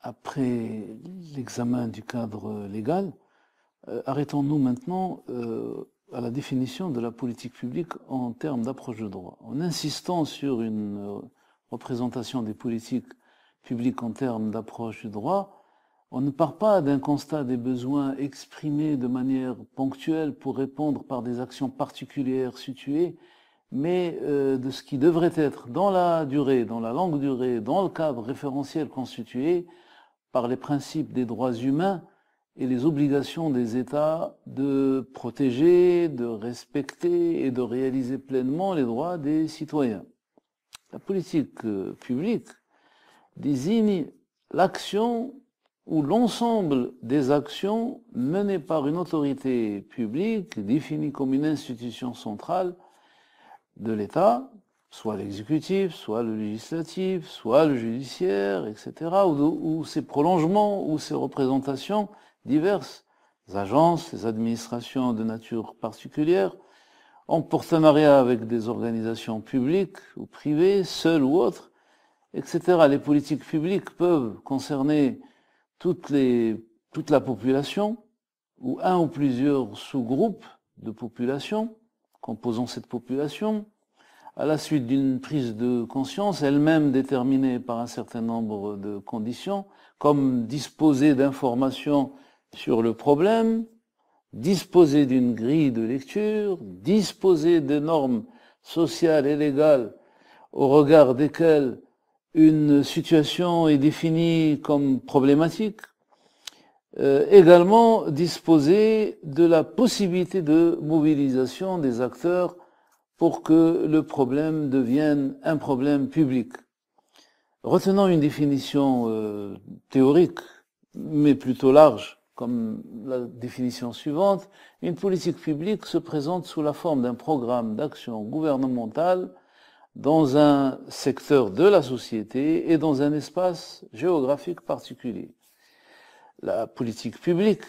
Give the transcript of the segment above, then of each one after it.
après l'examen du cadre légal, arrêtons-nous maintenant à la définition de la politique publique en termes d'approche de droit. En insistant sur une représentation des politiques publiques en termes d'approche du droit, on ne part pas d'un constat des besoins exprimés de manière ponctuelle pour répondre par des actions particulières situées, mais de ce qui devrait être dans la durée, dans la longue durée, dans le cadre référentiel constitué par les principes des droits humains et les obligations des États de protéger, de respecter et de réaliser pleinement les droits des citoyens. La politique publique désigne l'action ou l'ensemble des actions menées par une autorité publique définie comme une institution centrale de l'État, soit l'exécutif, soit le législatif, soit le judiciaire, etc., ou ses prolongements, ou ses représentations diverses, les agences, les administrations de nature particulière, en partenariat avec des organisations publiques ou privées, seules ou autres, etc. Les politiques publiques peuvent concerner toute la population, ou un ou plusieurs sous-groupes de population composant cette population, à la suite d'une prise de conscience, elle-même déterminée par un certain nombre de conditions, comme disposer d'informations sur le problème, disposer d'une grille de lecture, disposer de normes sociales et légales au regard desquelles une situation est définie comme problématique, également disposer de la possibilité de mobilisation des acteurs pour que le problème devienne un problème public. Retenons une définition théorique, mais plutôt large, comme la définition suivante. Une politique publique se présente sous la forme d'un programme d'action gouvernementale dans un secteur de la société et dans un espace géographique particulier. La politique publique,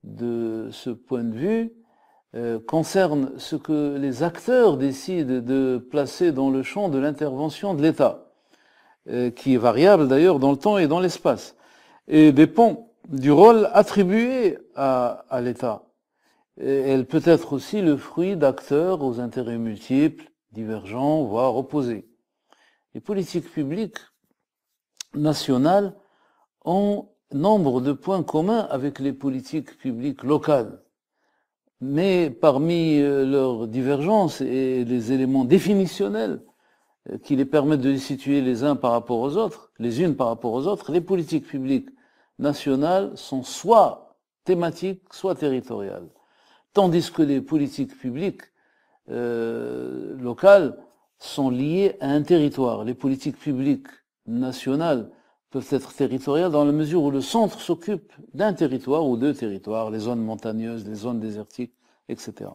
de ce point de vue, concerne ce que les acteurs décident de placer dans le champ de l'intervention de l'État, qui est variable d'ailleurs dans le temps et dans l'espace, et dépend du rôle attribué à l'État. Elle peut être aussi le fruit d'acteurs aux intérêts multiples, divergents, voire opposés. Les politiques publiques nationales ont nombre de points communs avec les politiques publiques locales. Mais parmi leurs divergences et les éléments définitionnels qui les permettent de les situer les uns par rapport aux autres, les unes par rapport aux autres, les politiques publiques nationales sont soit thématiques, soit territoriales. Tandis que les politiques publiques locales sont liées à un territoire. Les politiques publiques nationales peuvent être territoriales dans la mesure où le centre s'occupe d'un territoire ou deux territoires, les zones montagneuses, les zones désertiques, etc.